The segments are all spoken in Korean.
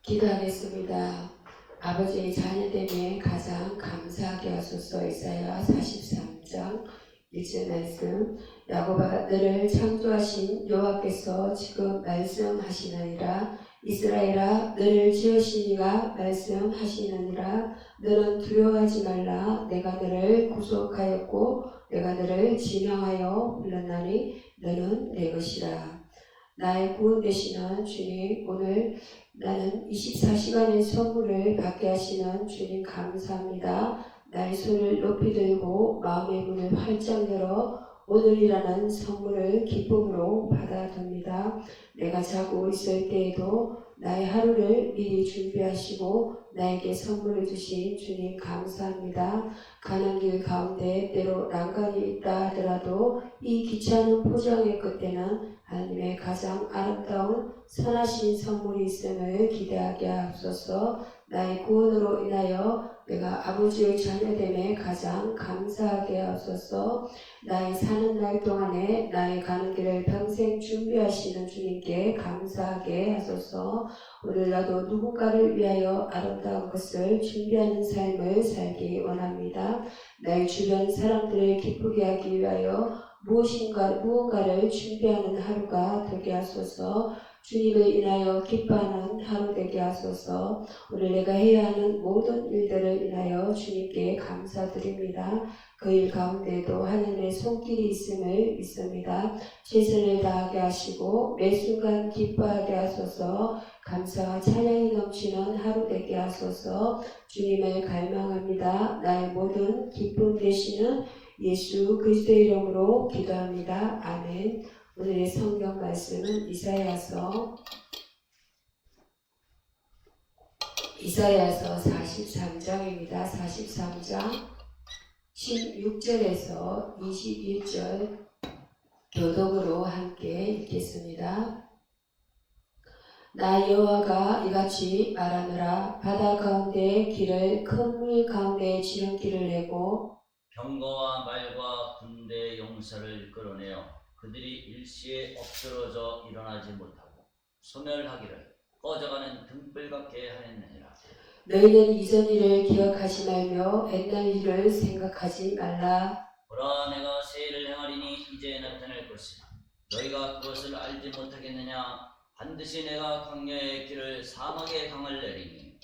기도하겠습니다. 아버지의 자녀됨에 가장 감사하게 하소서. 이사야 43장 1절 말씀. 야곱아 너를 창조하신 여호와께서 지금 말씀하시느니라. 이스라엘아 너를 지으신 이가 말씀하시느니라. 너는 두려워하지 말라. 내가 너를 구속하였고 내가 너를 지명하여 불렀나니 너는 내 것이라. 나의 구원 되시는 주님, 오늘 나는 24시간의 선물을 받게 하시는 주님 감사합니다. 나의 손을 높이 들고 마음의 문을 활짝 열어 오늘이라는 선물을 기쁨으로 받아듭니다. 내가 자고 있을 때에도 나의 하루를 미리 준비하시고 나에게 선물을 주신 주님 감사합니다. 가는 길 가운데 때로 난간이 있다 하더라도 이 귀찮은 포장의 끝에는 하나님의 가장 아름다운 선하신 선물이 있음을 기대하게 하옵소서. 나의 구원으로 인하여 내가 아버지의 자녀됨에 가장 감사하게 하옵소서. 나의 사는 날 동안에 나의 가는 길을 평생 준비하시는 주님께 감사하게 하소서. 오늘 나도 누군가를 위하여 아름다운 것을 준비하는 삶을 살기 원합니다. 나의 주변 사람들을 기쁘게 하기 위하여 무언가를 준비하는 하루가 되게 하소서. 주님을 인하여 기뻐하는 하루 되게 하소서. 오늘 내가 해야 하는 모든 일들을 인하여 주님께 감사드립니다. 그 일 가운데도 하나님의 손길이 있음을 믿습니다. 최선을 다하게 하시고 매 순간 기뻐하게 하소서. 감사와 찬양이 넘치는 하루 되게 하소서. 주님을 갈망합니다. 나의 모든 기쁨 되시는 예수 그리스도의 이름으로 기도합니다. 아멘. 오늘의 성경 말씀은 이사야서 43장입니다. 43장 16절에서 21절 교독으로 함께 읽겠습니다. 나 여호와가 이같이 말하노라. 바다 가운데 길을 큰 물 가운데 지름길을 내고 병거와 말과 군대 용사를 끌어내어 그들이 일시에 엎드러져 일어나지 못하고 소멸하기를 꺼져가는 등불 같게 하였느니라. 너희는 이전 일을 기억하지 말며 옛날 일을 생각하지 말라. 보라, 내가 새 일을 행하리니 이제 나타날 것이라. 너희가 그것을 알지 못하겠느냐? 반드시 내가 광야의 길을 사막의 강을 내리니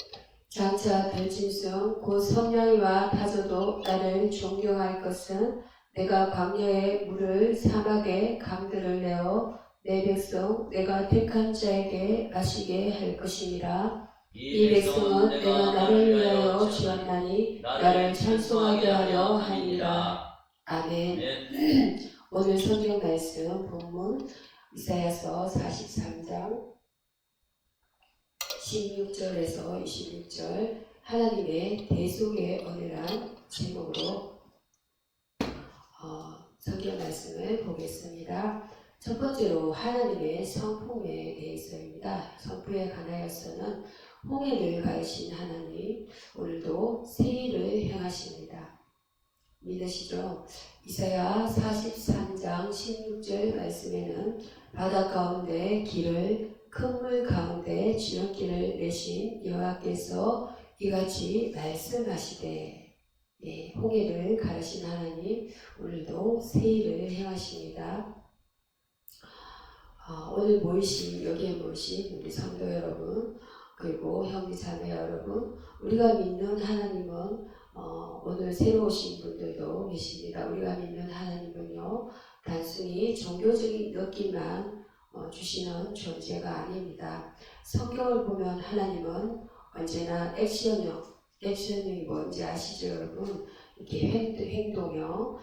장차 들짐승 곧 섬냥이와 다저도 나를 존경할 것은 내가 광야의 물을 사막의 강들을 내어 내 백성 내가 택한 자에게 마시게 할 것이니라. 이 백성은 내가 나를 위하여 지었나니 나를 찬송하게 하려 하니라. 아멘. 오늘 성경 말씀 본문 이사야서 43장 16절에서 21절 하나님의 대속의 은혜란 제목으로 성경 말씀을 보겠습니다. 첫 번째로 하나님의 성품에 대해서입니다. 성품에 관하여서는 홍해를 가르신 하나님, 오늘도 새 일을 행하십니다. 믿으시죠? 이사야 43장 16절 말씀에는 바다 가운데 길을 큰 물 가운데 지름길을 내신 여호와께서 이같이 말씀하시되, 홍해를 가르신 하나님 오늘도 새 일을 행하십니다. 오늘 모이신 여기에 모이신 우리 성도 여러분 그리고 형제 자매 여러분, 우리가 믿는 하나님은 오늘 새로 오신 분들도 계십니다. 우리가 믿는 하나님은요 단순히 종교적인 느낌만 주시는 존재가 아닙니다. 성경을 보면 하나님은 언제나 액션형이 뭔지 아시죠 여러분? 이렇게 행동형,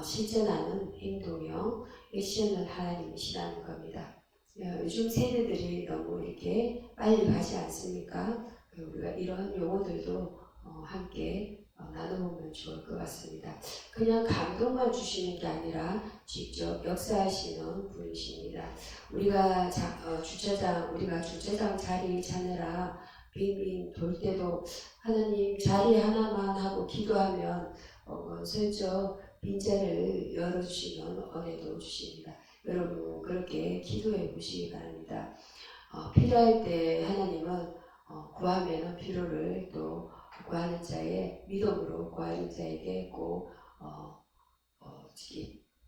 실천하는 행동형, 액션은 하나님이시라는 겁니다. 요즘 세대들이 너무 이렇게 빨리 가지 않습니까? 우리가 이런 용어들도 함께 나눠보면 좋을 것 같습니다. 그냥 감동만 주시는 게 아니라 직접 역사하시는 분이십니다. 우리가 주차장 자리 찾느라 빙빙 돌 때도 하나님 자리 하나만 하고 기도하면 슬쩍 빈자리를 열어주시는 은혜도 주십니다. 여러분 그렇게 기도해 보시기 바랍니다. 필요할 때 하나님은 구하면은 필요를 또 구하는 자의 믿음으로 구하는 자에게 꼭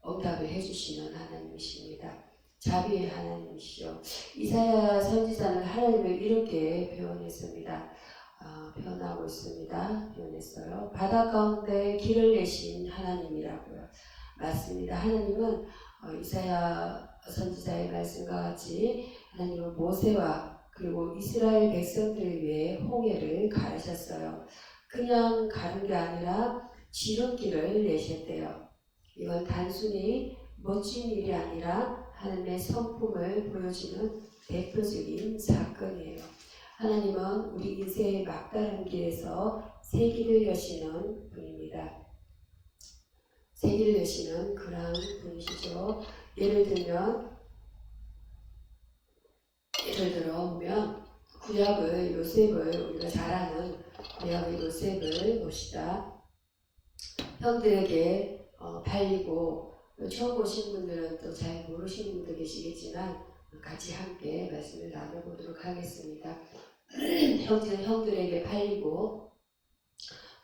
응답을 해주시는 하나님이십니다. 자비의 하나님이시죠. 이사야 선지자는 하나님을 이렇게 표현했습니다. 표현하고 있습니다. 표현했어요. 바다 가운데 길을 내신 하나님이라고요. 맞습니다. 하나님은 이사야 선지자의 말씀과 같이 하나님은 모세와 그리고 이스라엘 백성들을 위해 홍해를 가르셨어요. 그냥 가는 게 아니라 지름길을 내셨대요. 이건 단순히 멋진 일이 아니라 하나님의 성품을 보여주는 대표적인 사건이에요. 하나님은 우리 인생의 막다른 길에서 새 길을 여시는 분입니다. 새 길을 여시는 그런 분이시죠. 예를 들어보면 구약의 요셉을 우리가 잘 아는 구약의 요셉을 봅시다. 형들에게 팔리고 처음 보신 분들은 또 잘 모르시는 분도 계시겠지만 같이 함께 말씀을 나눠보도록 하겠습니다. 형들에게 팔리고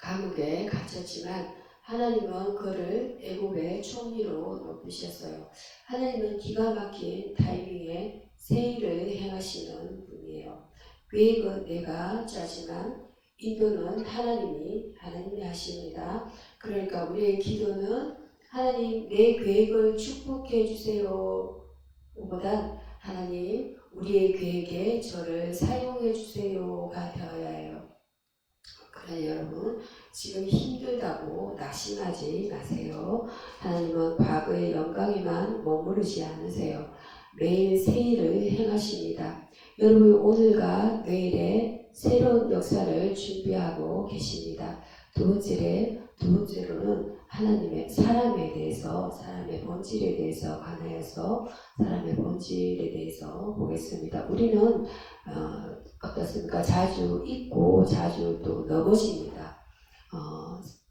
감옥에 갇혔지만 하나님은 그를 애굽의 총리로 높이셨어요. 하나님은 기가 막힌 타이밍에 새 일을 행하시는 분이에요. 계획은 내가 짜지만 인도는 하나님이 하십니다. 그러니까 우리의 기도는 하나님 내 계획을 축복해 주세요 보단 하나님 우리의 계획에 저를 사용해 주세요가 되어야 해요. 그러나 여러분 지금 힘들다고 낙심하지 마세요. 하나님은 과거의 영광에만 머무르지 않으세요. 매일 새 일을 행하십니다. 여러분 오늘과 내일의 새로운 역사를 준비하고 계십니다. 두 번째로는 하나님의 사람에 대해서 사람의 본질에 대해서 관하여서 사람의 본질에 대해서 보겠습니다. 우리는 어떻습니까? 자주 잊고 자주 또 넘어집니다.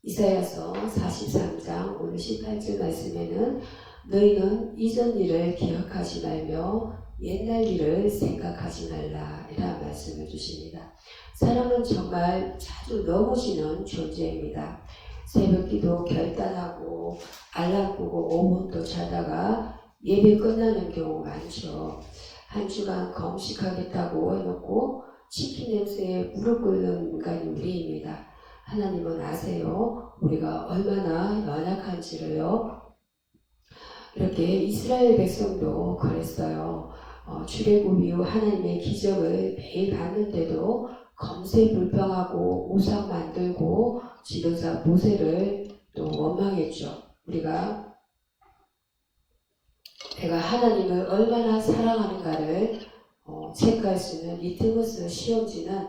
이사야서 43장 오늘 18절 말씀에는 너희는 이전 일을 기억하지 말며 옛날 일을 생각하지 말라 이라는 말씀을 주십니다. 사람은 정말 자주 넘어지는 존재입니다. 새벽기도 결단하고 알람 끄고 5분도 자다가 예배 끝나는 경우 많죠. 한 주간 금식하겠다고 해놓고 치킨 냄새에 무릎 꿇는 인간이 우리입니다. 하나님은 아세요. 우리가 얼마나 연약한지를요. 이렇게 이스라엘 백성도 그랬어요. 출애굽 이후 하나님의 기적을 매일 봤는데도 검새 불평하고 우상 만들고 지도자 모세를 또 원망했죠. 우리가 내가 하나님을 얼마나 사랑하는가를 체크할 수 있는 리트머스 시험지는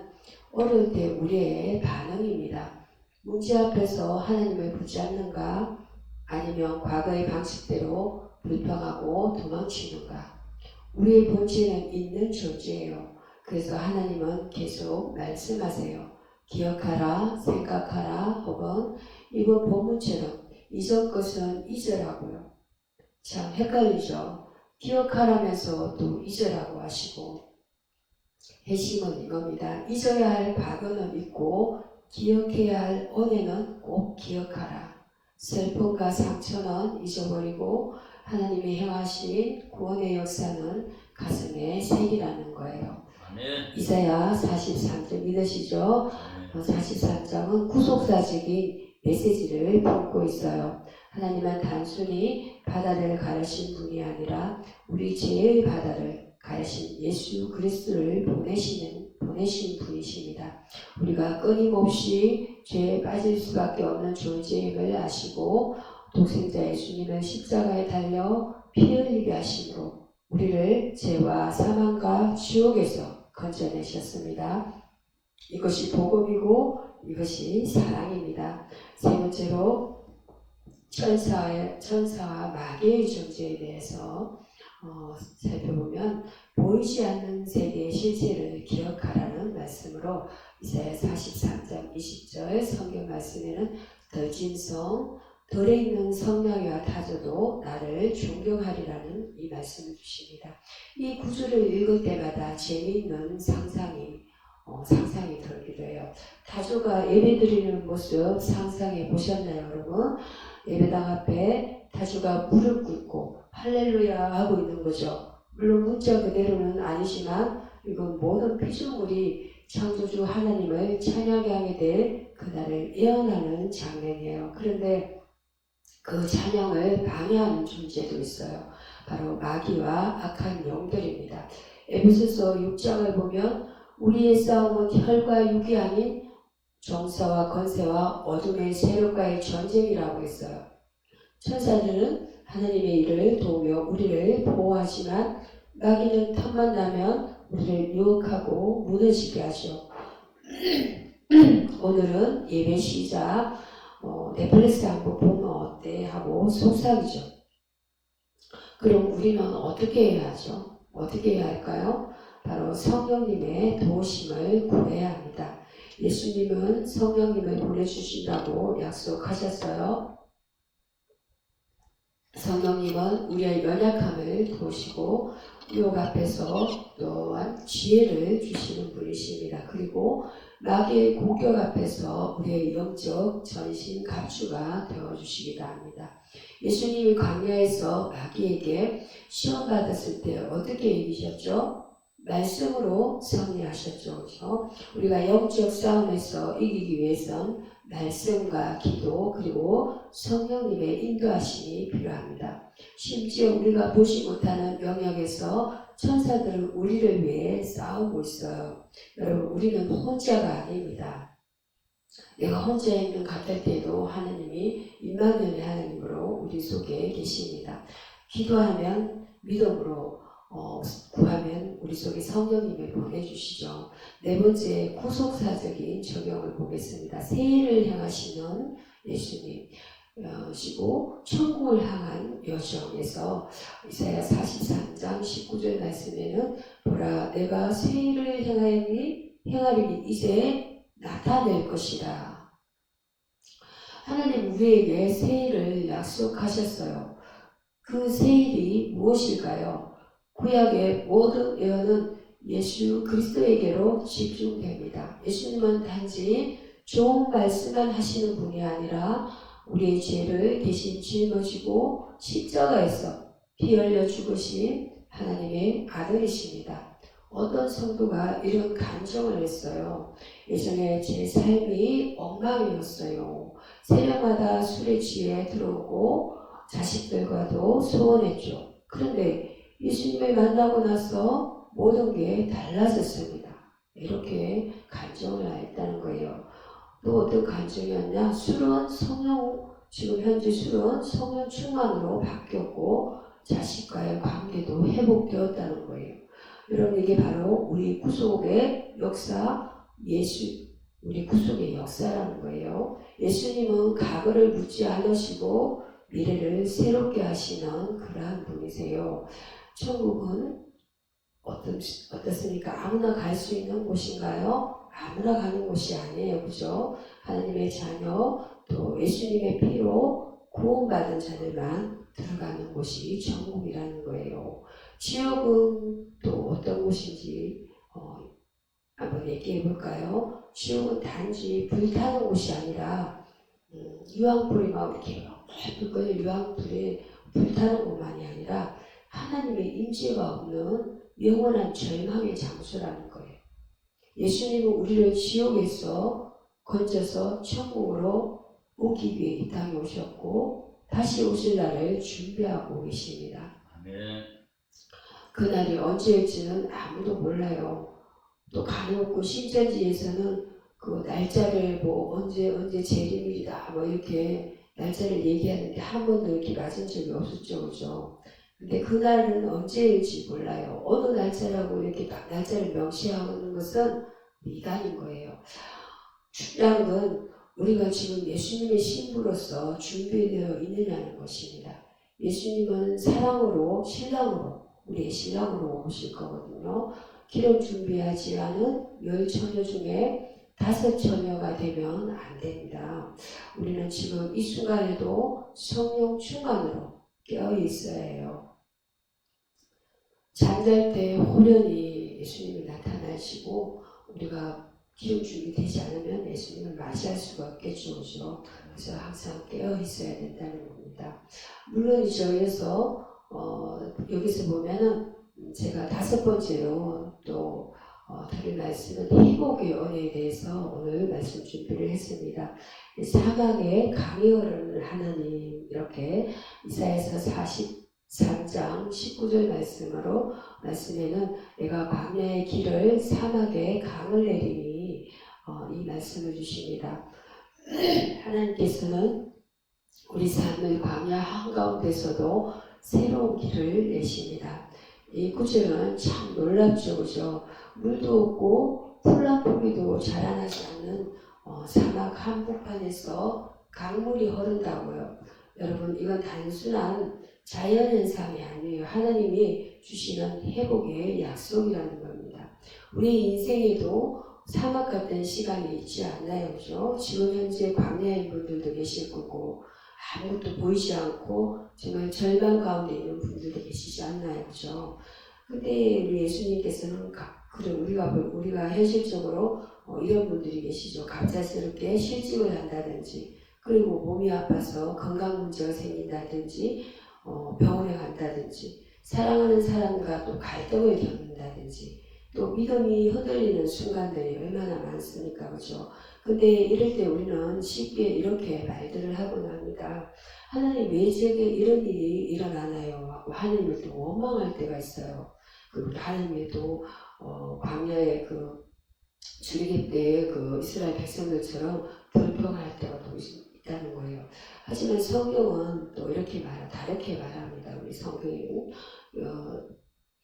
어릴 때 우리의 반응입니다. 문제 앞에서 하나님을 붙잡는가 아니면 과거의 방식대로 불평하고 도망치는가. 우리의 본질은 있는 존재예요. 그래서 하나님은 계속 말씀하세요. 기억하라, 생각하라, 혹은 이번 본문처럼 이전 것은 잊으라고요. 참 헷갈리죠. 기억하라면서 또 잊으라고 하시고 핵심은 이겁니다. 잊어야 할 과거는 잊고 기억해야 할 오늘은 꼭 기억하라. 슬픔과 상처는 잊어버리고 하나님이 행하신 구원의 역사는 가슴에 새기라는 거예요. 아멘. 이사야 43장 믿으시죠? 43장은 구속사적인 메시지를 담고 있어요. 하나님은 단순히 바다를 가르신 분이 아니라 우리 죄의 바다를 가르신 예수 그리스도를 보내신 분이십니다. 우리가 끊임없이 죄에 빠질 수밖에 없는 존재임을 아시고 독생자 예수님은 십자가에 달려 피 흘리게 하심으로 우리를 죄와 사망과 지옥에서 건져내셨습니다. 이것이 복음이고 이것이 사랑입니다. 세 번째로 천사와 마귀의 존재에 대해서 살펴보면 보이지 않는 세계의 실체를 기억하라는 말씀으로 이사야 43장 20절 성경 말씀에는 더 진성 덜에 있는 성령이와 타조도 나를 존경하리라는 이 말씀을 주십니다. 이 구절을 읽을 때마다 재미있는 상상이 상상이 들기도 해요. 타주가 예배드리는 모습 상상해 보셨나요, 여러분? 예배당 앞에 타주가 무릎 꿇고 할렐루야 하고 있는 거죠. 물론 문자 그대로는 아니지만 이건 모든 피조물이 창조주 하나님을 찬양하게 될 그날을 예언하는 장면이에요. 그런데 그 찬양을 방해하는 존재도 있어요. 바로 마귀와 악한 영들입니다. 에베소서 6장을 보면 우리의 싸움은 혈과 육이 아닌 정사와 권세와 어둠의 세력과의 전쟁이라고 했어요. 천사들은 하나님의 일을 도우며 우리를 보호하지만 마귀는 틈만 나면 우리를 유혹하고 무너지게 하죠. 오늘은 예배 시작 넷플릭스 한번 보면 어때 하고 속삭이죠. 그럼 우리는 어떻게 해야 하죠? 어떻게 해야 할까요? 바로 성령님의 도우심을 구해야 합니다. 예수님은 성령님을 보내주신다고 약속하셨어요. 성령님은 우리의 연약함을 도우시고 유혹 앞에서 또한 지혜를 주시는 분이십니다. 그리고 마귀의 공격 앞에서 우리의 영적 전신 갑주가 되어주시기도 합니다. 예수님이 광야에서 마귀에게 시험 받았을 때 어떻게 이기셨죠? 말씀으로 승리하셨죠. 그렇죠? 우리가 영적 싸움에서 이기기 위해선 말씀과 기도 그리고 성령님의 인도하심이 필요합니다. 심지어 우리가 보지 못하는 영역에서 천사들은 우리를 위해 싸우고 있어요. 여러분, 우리는 혼자가 아닙니다. 내가 혼자 있는 같을 때도 하나님이 임마누엘의 하나님으로 우리 속에 계십니다. 기도하면 믿음으로 구하면 우리 속에 성령님을 보내주시죠. 네 번째 구속사적인 적용을 보겠습니다. 세일을 향하시는 예수님 시고 천국을 향한 여정에서 이사야 43장 19절 말씀에는 보라 내가 세일을 행하리니 이제 나타낼 것이라. 하나님 우리에게 세일을 약속하셨어요. 그 세일이 무엇일까요? 구약의 모든 예언은 예수 그리스도에게로 집중됩니다. 예수님은 단지 좋은 말씀만 하시는 분이 아니라 우리의 죄를 대신 짊어지고 십자가에서 피 흘려 죽으신 하나님의 아들이십니다. 어떤 성도가 이런 간증을 했어요. 예전에 제 삶이 엉망이었어요. 새벽마다 술에 취해 들어오고 자식들과도 소원했죠. 그런데 예수님을 만나고 나서 모든 게 달라졌습니다. 이렇게 간증을 했다는 거예요. 또 어떤 간증이었냐? 지금 현재 술은 성령 충만으로 바뀌었고 자식과의 관계도 회복되었다는 거예요. 여러분 이게 바로 우리 구속의 역사, 우리 구속의 역사라는 거예요. 예수님은 과거를 묻지 않으시고 미래를 새롭게 하시는 그러한 분이세요. 천국은 어떻습니까? 아무나 갈 수 있는 곳인가요? 아무나 가는 곳이 아니에요. 그죠? 하나님의 자녀 또 예수님의 피로 구원받은 자들만 들어가는 곳이 천국이라는 거예요. 지옥은 또 어떤 곳인지 한번 얘기해 볼까요? 지옥은 단지 불타는 곳이 아니라 유황불이 막 이렇게 불거든 유황불이 불타는 곳만이 아니라 하나님의 임재가 없는 영원한 절망의 장소라는 거예요. 예수님은 우리를 지옥에서 건져서 천국으로 오기 위해 이 땅에 오셨고 다시 오실 날을 준비하고 계십니다. 아멘. 그날이 언제일지는 아무도 몰라요. 또 간혹 신천지에서는 그 날짜를 언제 재림일이다 이렇게 날짜를 얘기하는데 한 번도 이렇게 맞은 적이 없었죠. 그죠? 근데 그날은 언제일지 몰라요. 어느 날짜라고 이렇게 날짜를 명시하는 것은 미간인 거예요. 중요한 건 우리가 지금 예수님의 신부로서 준비되어 있느냐는 것입니다. 예수님은 사랑으로 우리의 신랑으로 오실 거거든요. 기름 준비하지 않은 10처녀 중에 5처녀가 되면 안 됩니다. 우리는 지금 이 순간에도 성령 충만으로 깨어 있어야 해요. 잠잘 때 호련히 예수님이 나타나시고 우리가 기름 준비되지 않으면 예수님을 맞이할 수가 없겠죠. 그죠? 그래서 항상 깨어 있어야 된다는 겁니다. 물론이죠. 그래서 여기서 보면은 제가 5번째로 또 드릴 말씀은 회복의 은혜에 대해서 오늘 말씀 준비를 했습니다. 사막의 강이어를 하나님, 이렇게 이사야서 43장 19절 말씀에는 내가 광야의 길을 사막에 강을 내리니 이 말씀을 주십니다. 하나님께서는 우리 삶의 광야 한가운데서도 새로운 길을 내십니다. 이 구절은 참 놀랍죠. 그죠? 물도 없고 풀나풀이도 자라나지 않는 사막 한복판에서 강물이 흐른다고요. 여러분, 이건 단순한 자연현상이 아니에요. 하나님이 주시는 회복의 약속이라는 겁니다. 우리 인생에도 사막 같은 시간이 있지 않나요? 그죠? 지금 현재 광야인 분들도 계실 거고, 아무것도 보이지 않고 정말 절망 가운데 있는 분들도 계시지 않나요? 그죠? 근데 우리 예수님께서는 우리가 현실적으로 이런 분들이 계시죠. 갑작스럽게 실직을 한다든지, 그리고 몸이 아파서 건강 문제가 생긴다든지, 병원에 간다든지, 사랑하는 사람과 또 갈등을 겪는다든지, 또 믿음이 흔들리는 순간들이 얼마나 많습니까? 그죠? 근데 이럴 때 우리는 쉽게 이렇게 말들을 하곤 합니다. 하나님, 왜 제게 이런 일이 일어나나요? 하고 하나님을 또 원망할 때가 있어요. 하나님도 광야의 출애굽 때의 이스라엘 백성들처럼 불평할 때가 또 있다는 거예요. 하지만 성경은 또 다르게 말합니다. 우리 성경은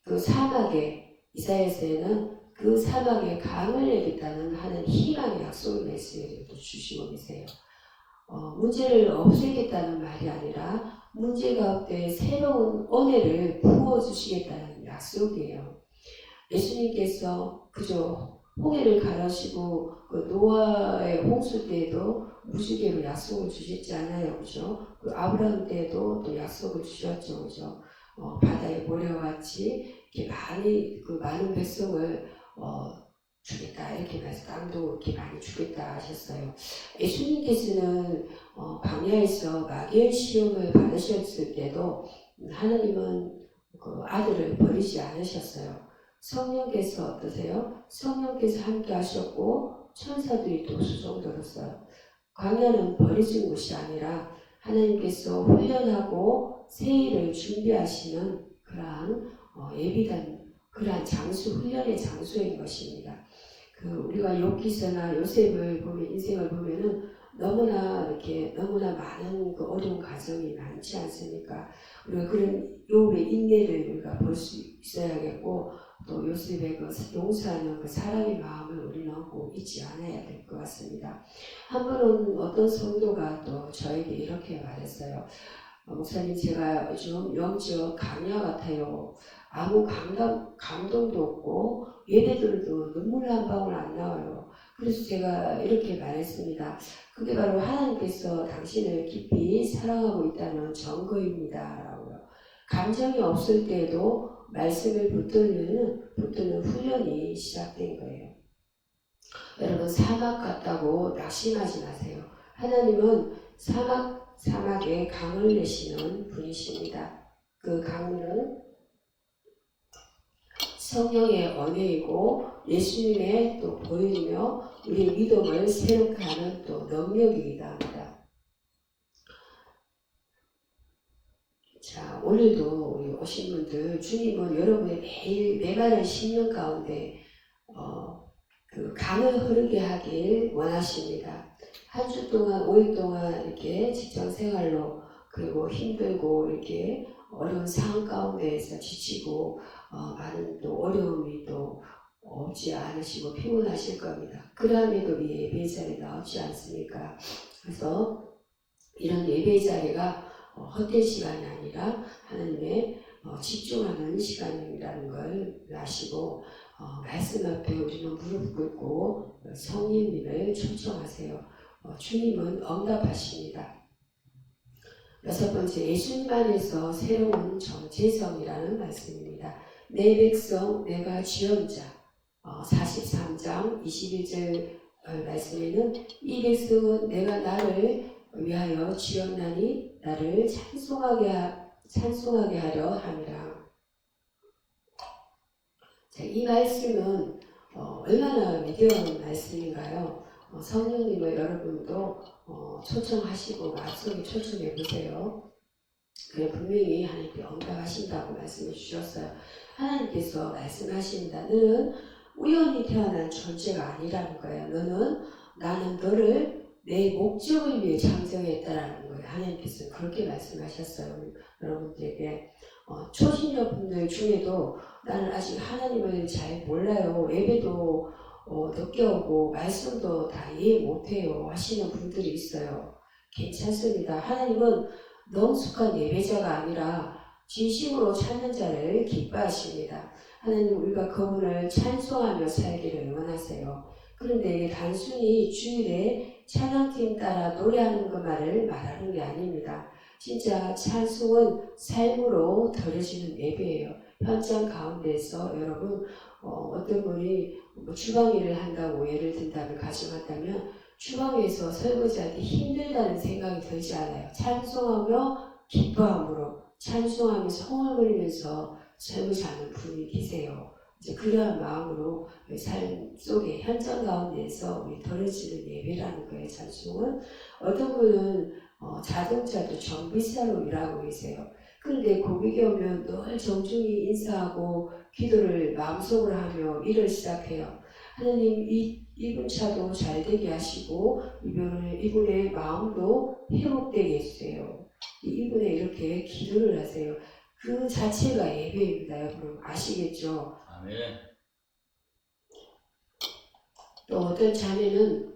그 사막에, 이사야서에는 그 사막에 강을 내겠다는 하는 희망의 약속의 메시지를 또 주시고 계세요. 문제를 없애겠다는 말이 아니라 문제 가운데 새로운 은혜를 부어주시겠다는 약속이에요. 예수님께서 그저 홍해를 가르시고 노아의 홍수 때에도 무지개로 약속을 주셨지 않아요. 그죠? 아브라함 때에도 또 약속을 주셨죠. 그죠? 바다의 모래와 같이 이렇게 많은 백성을 주겠다, 이렇게 말해서 땅도 이렇게 많이 주겠다 하셨어요. 예수님께서는 광야에서 마귀의 시험을 받으셨을 때도 하나님은 그 아들을 버리지 않으셨어요. 성령께서 어떠세요? 성령께서 함께 하셨고 천사들이 또 수종들었어요. 광야는 버려진 곳이 아니라 하나님께서 훈련하고 세일을 준비하시는 그러한 예비된 그러한 훈련의 장소인 것입니다. 우리가 욥기서나 요셉을 보면, 인생을 보면은 너무나 많은 어려운 과정이 많지 않습니까? 우리가 그런 욥의 인내를 우리가 볼 수 있어야겠고, 또 요셉의 용서하는 사랑의 마음을 우리는 꼭 잊지 않아야 될 것 같습니다. 한 번은 어떤 성도가 또 저에게 이렇게 말했어요. 목사님, 제가 요즘 영적 강야 같아요. 아무 감동도 없고 예배들도 눈물 한 방울 안 나와요. 그래서 제가 이렇게 말했습니다. 그게 바로 하나님께서 당신을 깊이 사랑하고 있다는 증거입니다. 라고요. 감정이 없을 때에도 말씀을 붙드는 훈련이 시작된 거예요. 여러분, 사막 같다고 낙심하지 마세요. 하나님은 사막에 강을 내시는 분이십니다. 그 강은 성령의 은혜이고 예수님의 또 보이며 우리 믿음을 새롭게 하는 또 능력이기도 합니다. 자, 오늘도 우리 오신 분들, 주님은 여러분의 매일 메마른 심령 가운데 그 강을 흐르게 하길 원하십니다. 한 주 동안, 5일 동안 이렇게 직장 생활로, 그리고 힘들고 이렇게 어려운 상황 가운데에서 지치고 많은 또 어려움이 또 없지 않으시고 피곤하실 겁니다. 그럼에도 이 예배 자리가 없지 않습니까? 그래서 이런 예배 자리가 헛된 시간이 아니라 하나님의 집중하는 시간이라는 걸 아시고 말씀 앞에 우리는 무릎 꿇고 성령님을 초청하세요. 주님은 응답하십니다. 6번째, 예수님 안에서 새로운 정체성이라는 말씀입니다. 내 백성 내가 지은 자, 43 43장 21절 말씀에는 이 백성은 내가 나를 위하여 지었나니 나를 찬송하게 하려 함이라. 자, 이 말씀은 얼마나 위대한 말씀인가요? 성령님을 여러분도 초청하시고 마음속에 초청해 보세요. 그래 분명히 하나님께 응답하신다고 말씀해 주셨어요. 하나님께서 말씀하신다. 너는 우연히 태어난 존재가 아니라는 거예요. 나는 너를 내 목적을 위해 창조했다라는 거예요. 하나님께서 그렇게 말씀하셨어요. 여러분들에게 초신자 분들 중에도 나는 아직 하나님을 잘 몰라요. 예배도 늦게 오고 말씀도 다 이해 못해요 하시는 분들이 있어요. 괜찮습니다. 하나님은 능숙한 예배자가 아니라 진심으로 찾는 자를 기뻐하십니다. 하나님 우리가 그분을 찬송하며 살기를 원하세요. 그런데 단순히 주일에 찬양팀 따라 노래하는 것만을 말하는 게 아닙니다. 진짜 찬송은 삶으로 드려지는 예배예요. 현장 가운데서 여러분 어떤 분이 주방 일을 한다고 예를 든다면 가정한다면 주방에서 설거지할 때 힘들다는 생각이 들지 않아요. 찬송하며 기뻐함으로 찬송하며 성을 부리면서 설거지하는 분이 계세요. 이제 그러한 마음으로 삶 속에 현장 가운데에서 우리 드려지는 예배라는 거예요. 찬송은 어떤 분은 자동차도 정비사로 일하고 계세요. 그런데 고객이 오면 늘 정중히 인사하고 기도를 마음속으로 하며 일을 시작해요. 하나님 이분 차도 잘 되게 하시고 이분의 마음도 회복되게 해주세요. 이분에 이렇게 기도를 하세요. 그 자체가 예배입니다. 여러분 아시겠죠? 아멘. 또 어떤 자매는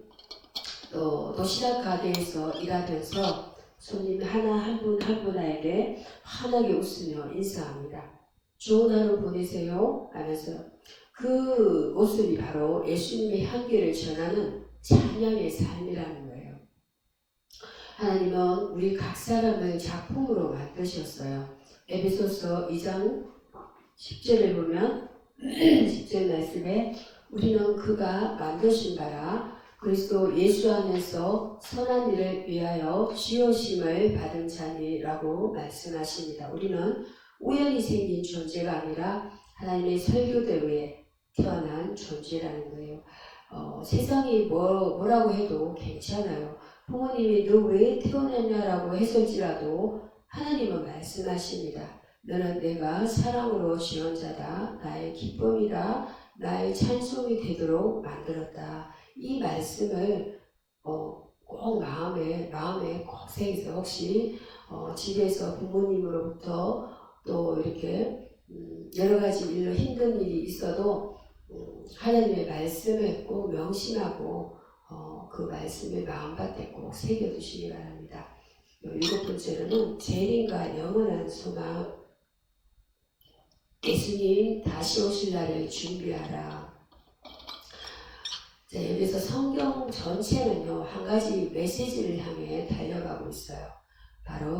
또 도시락 가게에서 일하면서 손님 한 분에게 환하게 웃으며 인사합니다. 좋은 하루 보내세요 하면서 그 모습이 바로 예수님의 향기를 전하는 찬양의 삶이라는 거예요. 하나님은 우리 각 사람을 작품으로 만드셨어요. 에베소서 2장 10절을 보면 10절 말씀에 우리는 그가 만드신 바라 그리스도 예수 안에서 선한 일을 위하여 지으심을 받은 자니라고 말씀하십니다. 우리는 우연히 생긴 존재가 아니라 하나님의 설교대로에 태어난 존재라는 거예요. 세상이 뭐라고 해도 괜찮아요. 부모님이 너 왜 태어났냐라고 했을지라도 하나님은 말씀하십니다. 너는 내가 사랑으로 지은 자다. 나의 기쁨이다. 나의 찬송이 되도록 만들었다. 이 말씀을 꼭 마음에 꼭 새기세요. 혹시 집에서 부모님으로부터 또 이렇게 여러 가지 일로 힘든 일이 있어도 하나님의 말씀을 꼭 명심하고 그 말씀을 마음밭에 꼭 새겨두시기 바랍니다. 7번째로는 재림과 영원한 소망. 예수님 다시 오실 날을 준비하라. 자, 여기서 성경 전체는요 한 가지 메시지를 향해 달려가고 있어요.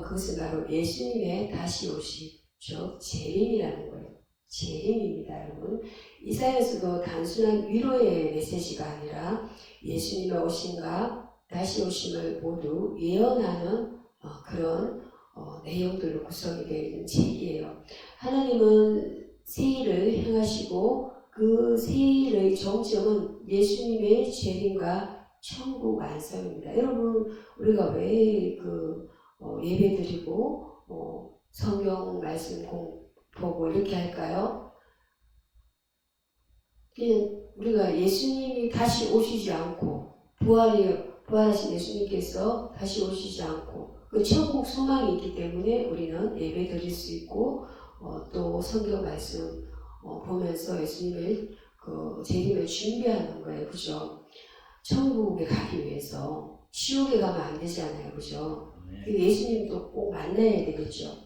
그것은 바로 예수님의 다시 오심, 즉 재림이라는 거예요. 재림입니다, 여러분. 이사야서도 단순한 위로의 메시지가 아니라 예수님의 오심과 다시 오심을 모두 예언하는 그런 내용들로 구성이 되어 있는 책이에요. 하나님은 새 일을 행하시고 그 새 일의 정점은 예수님의 재림과 천국 완성입니다. 여러분 우리가 왜 예배드리고 성경 말씀 보고 이렇게 할까요? 그냥 우리가 예수님이 다시 오시지 않고 부활하신 예수님께서 다시 오시지 않고 그 천국 소망이 있기 때문에 우리는 예배 드릴 수 있고 또 성경 말씀 보면서 예수님의 그 재림을 준비하는 거예요. 그죠? 천국에 가기 위해서 지옥에 가면 안 되잖아요. 그죠? 예수님도 꼭 만나야 되겠죠.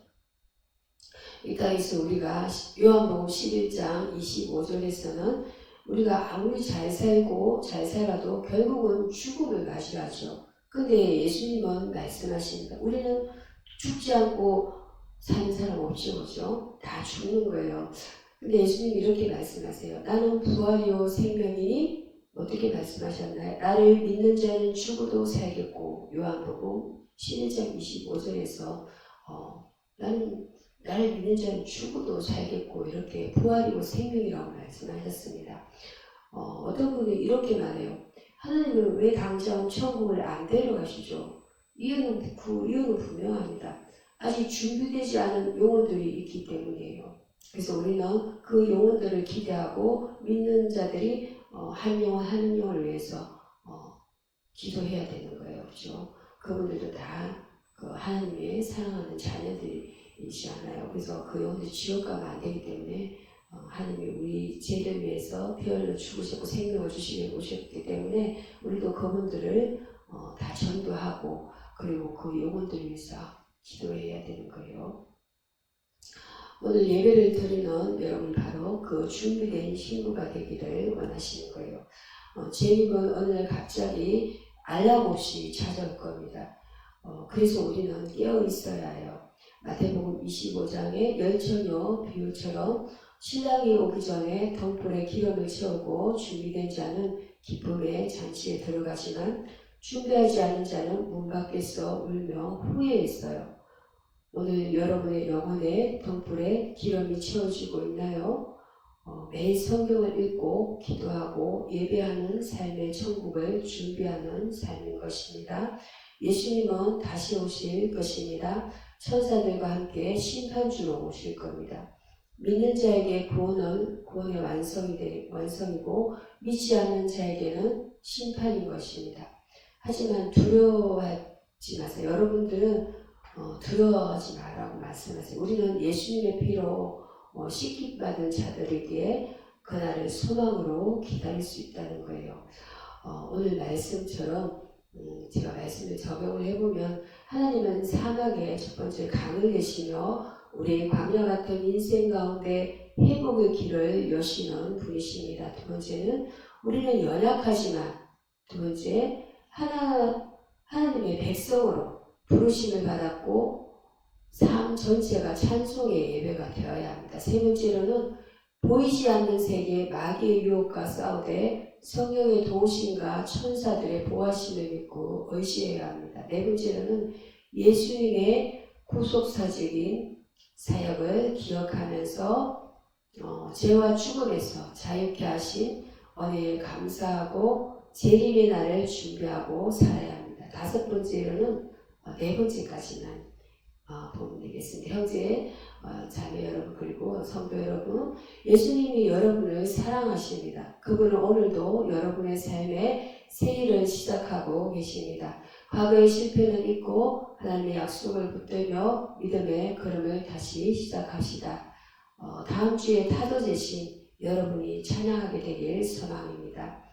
이 땅에서 우리가 요한복음 11장 25절에서는 우리가 아무리 잘 살아도 결국은 죽음을 맞이하죠. 근데 예수님은 말씀하십니다. 우리는 죽지 않고 사는 사람 없죠. 그죠? 다 죽는 거예요. 근데 예수님 이렇게 말씀하세요. 나는 부활이요 생명이니 어떻게 말씀하셨나요? 나를 믿는 자는 죽어도 살겠고 요한복음 11장 25절에서 나를 믿는 자는 죽어도 살겠고 이렇게 부활이고 생명이라고 말씀하셨습니다. 어떤 분은 이렇게 말해요. 하나님은 왜 당장 천국을 안 데려가시죠? 이유는 분명합니다. 아직 준비되지 않은 영혼들이 있기 때문이에요. 그래서 우리는 그 영혼들을 기대하고 믿는 자들이 한 영혼 한 영혼을 위해서 기도해야 되는 거예요. 그렇죠? 그분들도 다 그 하나님의 사랑하는 자녀들이지 않아요. 그래서 그 영혼들이 지옥 가면 안 되기 때문에 하나님이 우리 죄를 위해서 피 흘려 죽으셨고 생명을 주시려 오셨기 때문에 우리도 그분들을 다 전도하고 그리고 그 영혼들을 위해서 기도해야 되는 거예요. 오늘 예배를 드리는 여러분 바로 그 준비된 신부가 되기를 원하시는 거예요. 주님은 어느 날 갑자기 알람 없이 찾아올 겁니다. 그래서 우리는 깨어 있어야 해요. 마태복음 25장의 열처녀 비유처럼 신랑이 오기 전에 덩불에 기름을 채우고 준비된 자는 기쁨의 잔치에 들어가지만 준비하지 않은 자는 문 밖에서 울며 후회했어요. 오늘 여러분의 영혼에 덩불에 기름이 채워지고 있나요? 매일 성경을 읽고 기도하고 예배하는 삶의 천국을 준비하는 삶인 것입니다. 예수님은 다시 오실 것입니다. 천사들과 함께 심판주로 오실 겁니다. 믿는 자에게 구원의 완성이고 믿지 않는 자에게는 심판인 것입니다. 하지만 두려워하지 마세요. 여러분들은 두려워하지 말라고 말씀하세요. 우리는 예수님의 피로 씻김받은 자들에게 그날을 소망으로 기다릴 수 있다는 거예요. 오늘 말씀처럼 제가 말씀을 적용을 해보면 하나님은 사막에 첫 번째 강을 계시며 우리의 광야 같은 인생 가운데 회복의 길을 여시는 분이십니다. 두 번째는 우리는 연약하지만 두 번째 하나님의 백성으로 부르심을 받았고 삶 전체가 찬송의 예배가 되어야 합니다. 세 번째로는 보이지 않는 세계 마귀의 유혹과 싸우되 성령의 도우심과 천사들의 보호하심을 믿고 의지해야 합니다. 네 번째로는 예수님의 구속사적인 사역을 기억하면서 죄와 죽음에서 자유케 하신 은혜에 감사하고 재림의 날을 준비하고 살아야 합니다. 다섯 번째로는 네 번째까지만 보면 되겠습니다. 형제 자매 여러분 그리고 성도 여러분, 예수님이 여러분을 사랑하십니다. 그분은 오늘도 여러분의 삶에 새 일을 시작하고 계십니다. 과거의 실패는 잊고 하나님의 약속을 붙들며 믿음의 걸음을 다시 시작합시다. 다음 주에 타도제신 여러분이 찬양하게 되길 소망입니다.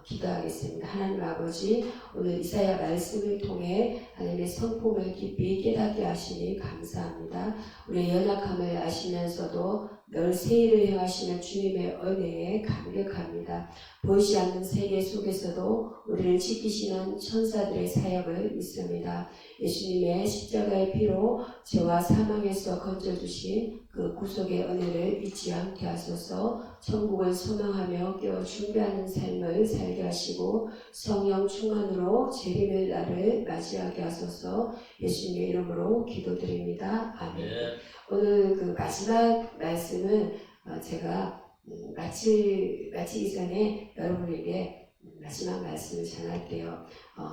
기도하겠습니다. 하나님 아버지, 오늘 이사야 말씀을 통해 하나님의 성품을 깊이 깨닫게 하시니 감사합니다. 우리의 연약함을 아시면서도 늘 새 일을 행하시는 주님의 은혜에 감격합니다. 보이지 않는 세계 속에서도 우리를 지키시는 천사들의 사역을 믿습니다. 예수님의 십자가의 피로 죄와 사망에서 건져주신 그 구속의 은혜를 잊지 않게 하소서. 천국을 소망하며 깨어 준비하는 삶을 살게 하시고 성령 충만으로 재림의 날을 맞이하게 하소서. 예수님의 이름으로 기도드립니다. 아멘. 네. 오늘 그 마지막 말씀은 제가 마치기 전에 여러분에게 마지막 말씀을 전할게요.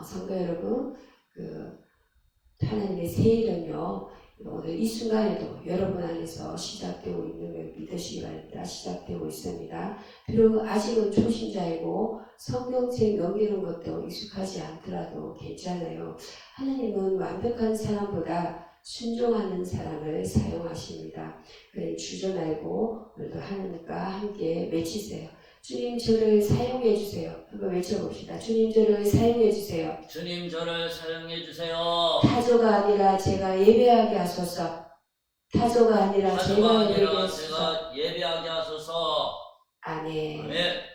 성도 여러분, 하나님의 새 일은요, 오늘 이 순간에도 여러분 안에서 시작되고 있는 걸 믿으시기 바랍니다. 시작되고 있습니다. 비록 아직은 초신자이고 성경책 넘기는 것도 익숙하지 않더라도 괜찮아요. 하나님은 완벽한 사람보다 순종하는 사람을 사용하십니다. 그래 주저 말고 오늘도 하나님과 함께 외치세요. 주님 저를 사용해 주세요. 한번 외쳐봅시다. 주님 저를 사용해 주세요. 주님 저를 사용해 주세요. 타조가 아니라 제가 예배하게 하소서. 타조가 아니라 제가 예배하게 하소서. 예배하게 하소서. 아멘. 아멘.